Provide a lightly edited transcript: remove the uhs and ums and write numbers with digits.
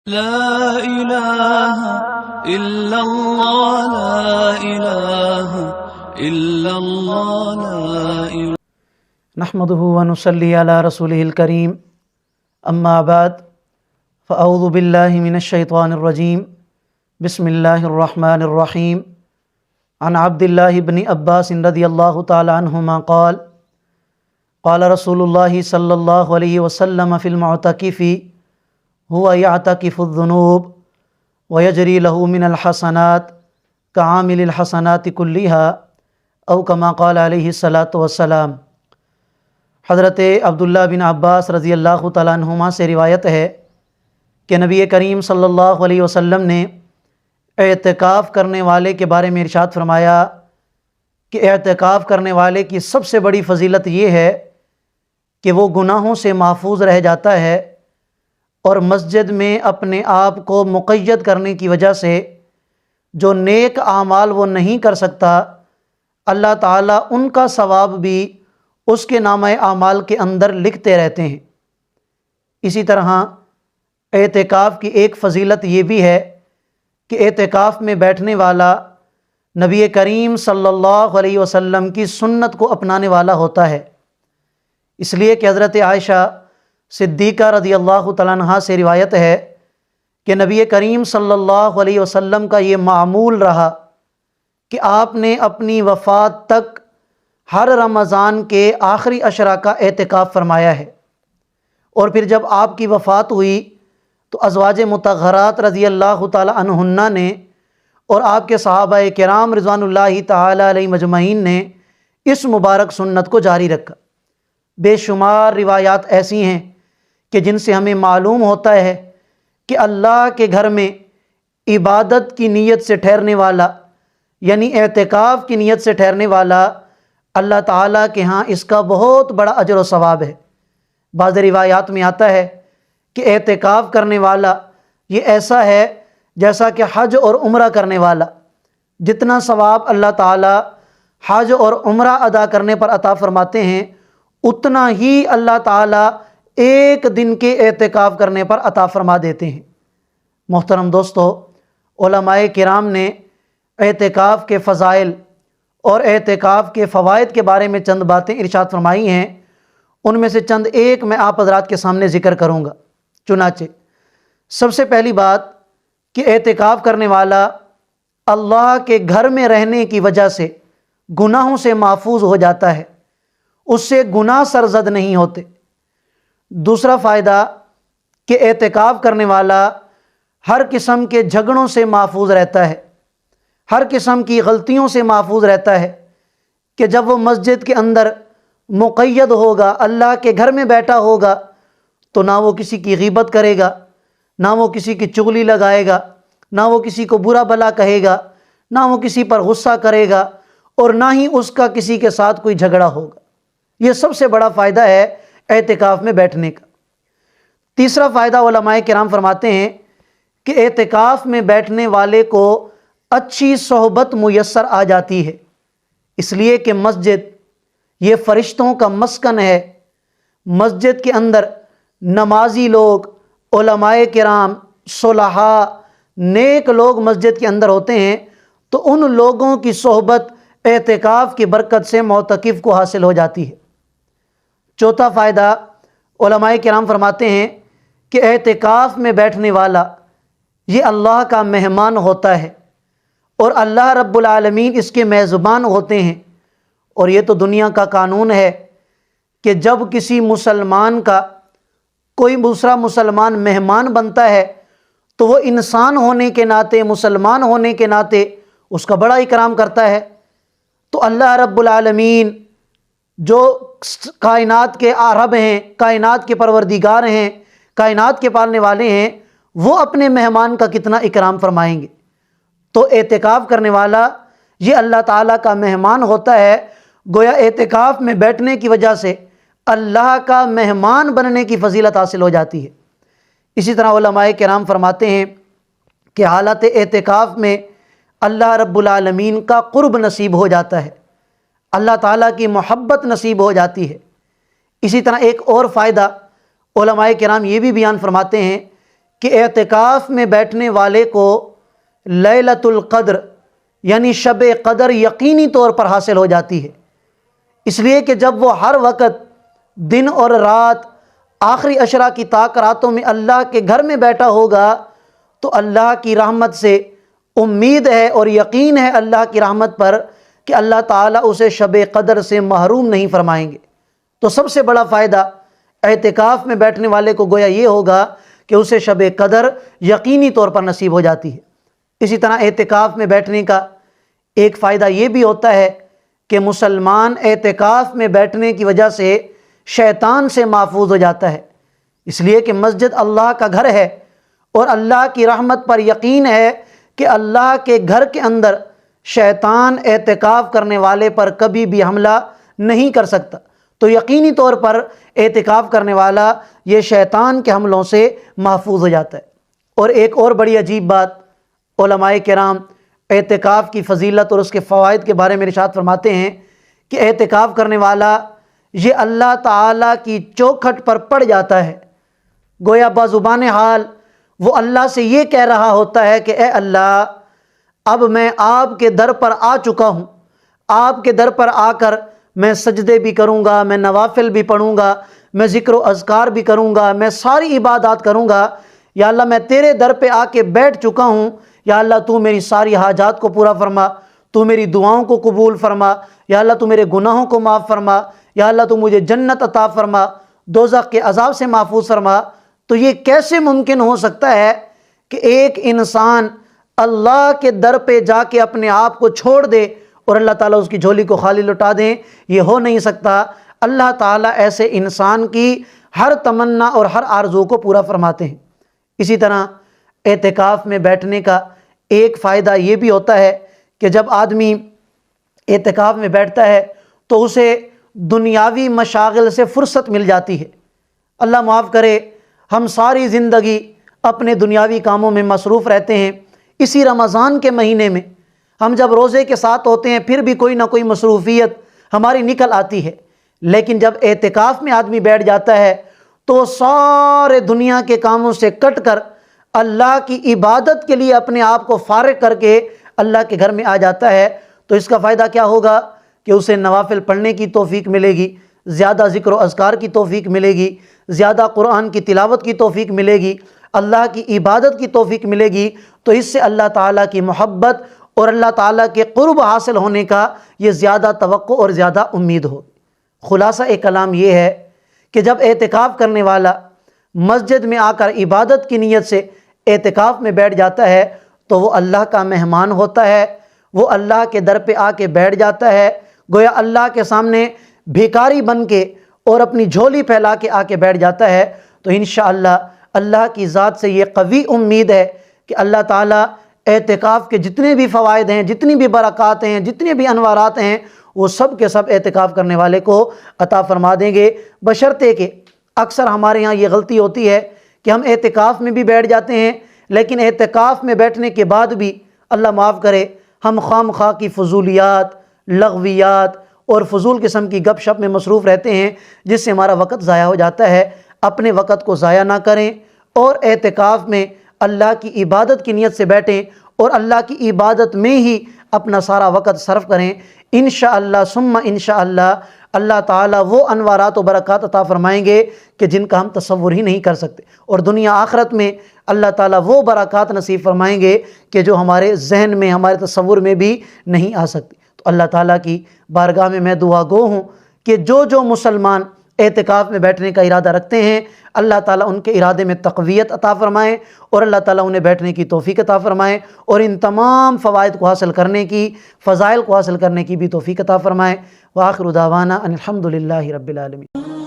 لا إله إلا الله لا إله إلا الله لا إله نحمده ونصلي على رسوله الكريم اما بعد فاعوذ بالله من الشيطان الرجيم بسم الله الرحمن الرحيم عن عبد الله بن عباس رضي الله تعالى عنهما قال قال رسول الله صلى الله عليه وسلم في المعتكف هو يعتكف الذنوب ويجري له من الحسنات كعامل الحسنات كلها او كما قال عليه الصلاة والسلام۔ حضرت عبداللہ بن عباس رضی اللہ تعالیٰ عنہما سے روایت ہے کہ نبی کریم صلی اللہ علیہ وسلم نے اعتکاف کرنے والے کے بارے میں ارشاد فرمایا کہ اعتکاف کرنے والے کی سب سے بڑی فضیلت یہ ہے کہ وہ گناہوں سے محفوظ رہ جاتا ہے اور مسجد میں اپنے آپ کو مقید کرنے کی وجہ سے جو نیک اعمال وہ نہیں کر سکتا، اللہ تعالیٰ ان کا ثواب بھی اس کے نامہ اعمال کے اندر لکھتے رہتے ہیں۔ اسی طرح اعتکاف کی ایک فضیلت یہ بھی ہے کہ اعتکاف میں بیٹھنے والا نبی کریم صلی اللہ علیہ وسلم کی سنت کو اپنانے والا ہوتا ہے، اس لیے کہ حضرت عائشہ صدیقہ رضی اللہ تعالیٰ عنہا سے روایت ہے کہ نبی کریم صلی اللہ علیہ وسلم کا یہ معمول رہا کہ آپ نے اپنی وفات تک ہر رمضان کے آخری عشرہ کا اعتکاف فرمایا ہے، اور پھر جب آپ کی وفات ہوئی تو ازواج مطہرات رضی اللہ تعالی عنہن نے اور آپ کے صحابہ کرام رضوان اللہ تعالی علیہ مجمعین نے اس مبارک سنت کو جاری رکھا۔ بے شمار روایات ایسی ہیں کہ جن سے ہمیں معلوم ہوتا ہے کہ اللہ کے گھر میں عبادت کی نیت سے ٹھہرنے والا، یعنی اعتکاف کی نیت سے ٹھہرنے والا، اللہ تعالیٰ کے ہاں اس کا بہت بڑا اجر و ثواب ہے۔ بعض روایات میں آتا ہے کہ اعتکاف کرنے والا یہ ایسا ہے جیسا کہ حج اور عمرہ کرنے والا، جتنا ثواب اللہ تعالیٰ حج اور عمرہ ادا کرنے پر عطا فرماتے ہیں اتنا ہی اللہ تعالیٰ ایک دن کے اعتکاف کرنے پر عطا فرما دیتے ہیں۔ محترم دوستو، علماء کرام نے اعتکاف کے فضائل اور اعتکاف کے فوائد کے بارے میں چند باتیں ارشاد فرمائی ہیں، ان میں سے چند ایک میں آپ حضرات کے سامنے ذکر کروں گا۔ چنانچہ سب سے پہلی بات کہ اعتکاف کرنے والا اللہ کے گھر میں رہنے کی وجہ سے گناہوں سے محفوظ ہو جاتا ہے، اس سے گناہ سرزد نہیں ہوتے۔ دوسرا فائدہ کہ اعتکاف کرنے والا ہر قسم کے جھگڑوں سے محفوظ رہتا ہے، ہر قسم کی غلطیوں سے محفوظ رہتا ہے کہ جب وہ مسجد کے اندر مقید ہوگا، اللہ کے گھر میں بیٹھا ہوگا، تو نہ وہ کسی کی غیبت کرے گا، نہ وہ کسی کی چغلی لگائے گا، نہ وہ کسی کو برا بھلا کہے گا، نہ وہ کسی پر غصہ کرے گا، اور نہ ہی اس کا کسی کے ساتھ کوئی جھگڑا ہوگا۔ یہ سب سے بڑا فائدہ ہے اعتکاف میں بیٹھنے کا۔ تیسرا فائدہ علماء کرام فرماتے ہیں کہ اعتکاف میں بیٹھنے والے کو اچھی صحبت میسر آ جاتی ہے، اس لیے کہ مسجد یہ فرشتوں کا مسکن ہے۔ مسجد کے اندر نمازی لوگ، علماء کرام، صلحاء، نیک لوگ مسجد کے اندر ہوتے ہیں، تو ان لوگوں کی صحبت اعتکاف کی برکت سے معتکف کو حاصل ہو جاتی ہے۔ چوتھا فائدہ علماء کرام فرماتے ہیں کہ اعتکاف میں بیٹھنے والا یہ اللہ کا مہمان ہوتا ہے، اور اللہ رب العالمین اس کے میزبان ہوتے ہیں۔ اور یہ تو دنیا کا قانون ہے کہ جب کسی مسلمان کا کوئی دوسرا مسلمان مہمان بنتا ہے تو وہ انسان ہونے کے ناطے، مسلمان ہونے کے ناطے اس کا بڑا اکرام کرتا ہے۔ تو اللہ رب العالمین جو کائنات کے رب ہیں، کائنات کے پروردگار ہیں، کائنات کے پالنے والے ہیں، وہ اپنے مہمان کا کتنا اکرام فرمائیں گے۔ تو اعتکاف کرنے والا یہ اللہ تعالیٰ کا مہمان ہوتا ہے، گویا اعتکاف میں بیٹھنے کی وجہ سے اللہ کا مہمان بننے کی فضیلت حاصل ہو جاتی ہے۔ اسی طرح علماء کرام فرماتے ہیں کہ حالت اعتکاف میں اللہ رب العالمین کا قرب نصیب ہو جاتا ہے، اللہ تعالیٰ کی محبت نصیب ہو جاتی ہے۔ اسی طرح ایک اور فائدہ علماء کرام یہ بھی بیان فرماتے ہیں کہ اعتکاف میں بیٹھنے والے کو لیلۃ القدر یعنی شب قدر یقینی طور پر حاصل ہو جاتی ہے، اس لیے کہ جب وہ ہر وقت دن اور رات آخری عشرہ کی طاق راتوں میں اللہ کے گھر میں بیٹھا ہوگا تو اللہ کی رحمت سے امید ہے اور یقین ہے اللہ کی رحمت پر کہ اللہ تعالیٰ اسے شب قدر سے محروم نہیں فرمائیں گے۔ تو سب سے بڑا فائدہ اعتکاف میں بیٹھنے والے کو گویا یہ ہوگا کہ اسے شب قدر یقینی طور پر نصیب ہو جاتی ہے۔ اسی طرح اعتکاف میں بیٹھنے کا ایک فائدہ یہ بھی ہوتا ہے کہ مسلمان اعتکاف میں بیٹھنے کی وجہ سے شیطان سے محفوظ ہو جاتا ہے، اس لیے کہ مسجد اللہ کا گھر ہے اور اللہ کی رحمت پر یقین ہے کہ اللہ کے گھر کے اندر شیطان اعتکاف کرنے والے پر کبھی بھی حملہ نہیں کر سکتا، تو یقینی طور پر اعتکاف کرنے والا یہ شیطان کے حملوں سے محفوظ ہو جاتا ہے۔ اور ایک اور بڑی عجیب بات، علماء کرام اعتکاف کی فضیلت اور اس کے فوائد کے بارے میں ارشاد فرماتے ہیں کہ اعتکاف کرنے والا یہ اللہ تعالیٰ کی چوکھٹ پر پڑ جاتا ہے، گویا بزبان حال وہ اللہ سے یہ کہہ رہا ہوتا ہے کہ اے اللہ، اب میں آپ کے در پر آ چکا ہوں، آپ کے در پر آ کر میں سجدے بھی کروں گا، میں نوافل بھی پڑھوں گا، میں ذکر و اذکار بھی کروں گا، میں ساری عبادات کروں گا۔ یا اللہ میں تیرے در پہ آ کے بیٹھ چکا ہوں، یا اللہ تو میری ساری حاجات کو پورا فرما، تو میری دعاؤں کو قبول فرما، یا اللہ تو میرے گناہوں کو معاف فرما، یا اللہ تو مجھے جنت عطا فرما، دوزخ کے عذاب سے محفوظ فرما۔ تو یہ کیسے ممکن ہو سکتا ہے کہ ایک انسان اللہ کے در پہ جا کے اپنے آپ کو چھوڑ دے اور اللہ تعالیٰ اس کی جھولی کو خالی لٹا دیں؟ یہ ہو نہیں سکتا۔ اللہ تعالیٰ ایسے انسان کی ہر تمنا اور ہر آرزو کو پورا فرماتے ہیں۔ اسی طرح اعتکاف میں بیٹھنے کا ایک فائدہ یہ بھی ہوتا ہے کہ جب آدمی اعتکاف میں بیٹھتا ہے تو اسے دنیاوی مشاغل سے فرصت مل جاتی ہے۔ اللہ معاف کرے، ہم ساری زندگی اپنے دنیاوی کاموں میں مصروف رہتے ہیں، اسی رمضان کے مہینے میں ہم جب روزے کے ساتھ ہوتے ہیں پھر بھی کوئی نہ کوئی مصروفیت ہماری نکل آتی ہے، لیکن جب اعتکاف میں آدمی بیٹھ جاتا ہے تو سارے دنیا کے کاموں سے کٹ کر اللہ کی عبادت کے لیے اپنے آپ کو فارغ کر کے اللہ کے گھر میں آ جاتا ہے۔ تو اس کا فائدہ کیا ہوگا کہ اسے نوافل پڑھنے کی توفیق ملے گی، زیادہ ذکر و اذکار کی توفیق ملے گی، زیادہ قرآن کی تلاوت کی توفیق ملے گی، اللہ کی عبادت کی توفیق ملے گی۔ تو اس سے اللہ تعالیٰ کی محبت اور اللہ تعالیٰ کے قرب حاصل ہونے کا یہ زیادہ توقع اور زیادہ امید ہو۔ خلاصہ کلام یہ ہے کہ جب اعتکاف کرنے والا مسجد میں آ کر عبادت کی نیت سے اعتکاف میں بیٹھ جاتا ہے تو وہ اللہ کا مہمان ہوتا ہے، وہ اللہ کے در پہ آ کے بیٹھ جاتا ہے، گویا اللہ کے سامنے بھیکاری بن کے اور اپنی جھولی پھیلا کے آ کے بیٹھ جاتا ہے۔ تو انشاءاللہ اللہ کی ذات سے یہ قوی امید ہے کہ اللہ تعالیٰ اعتکاف کے جتنے بھی فوائد ہیں، جتنی بھی برکات ہیں، جتنے بھی انوارات ہیں، وہ سب کے سب اعتکاف کرنے والے کو عطا فرما دیں گے، بشرطے کہ اکثر ہمارے ہاں یہ غلطی ہوتی ہے کہ ہم اعتکاف میں بھی بیٹھ جاتے ہیں، لیکن اعتکاف میں بیٹھنے کے بعد بھی اللہ معاف کرے ہم خام خواہ کی فضولیات، لغویات اور فضول قسم کی گپ شپ میں مصروف رہتے ہیں، جس سے ہمارا وقت ضائع ہو جاتا ہے۔ اپنے وقت کو ضائع نہ کریں اور اعتکاف میں اللہ کی عبادت کی نیت سے بیٹھیں اور اللہ کی عبادت میں ہی اپنا سارا وقت صرف کریں۔ انشاءاللہ ثم انشاءاللہ اللہ تعالیٰ وہ انوارات و برکات عطا فرمائیں گے کہ جن کا ہم تصور ہی نہیں کر سکتے، اور دنیا آخرت میں اللہ تعالیٰ وہ برکات نصیب فرمائیں گے کہ جو ہمارے ذہن میں، ہمارے تصور میں بھی نہیں آ سکتی۔ تو اللہ تعالیٰ کی بارگاہ میں دعا گو ہوں کہ جو مسلمان اعتکاف میں بیٹھنے کا ارادہ رکھتے ہیں، اللہ تعالیٰ ان کے ارادے میں تقویت عطا فرمائیں اور اللہ تعالیٰ انہیں بیٹھنے کی توفیق عطا فرمائیں اور ان تمام فوائد کو حاصل کرنے کی، فضائل کو حاصل کرنے کی بھی توفیق عطا فرمائیں۔ وآخر دعوانا ان الحمد للہ رب العالمین۔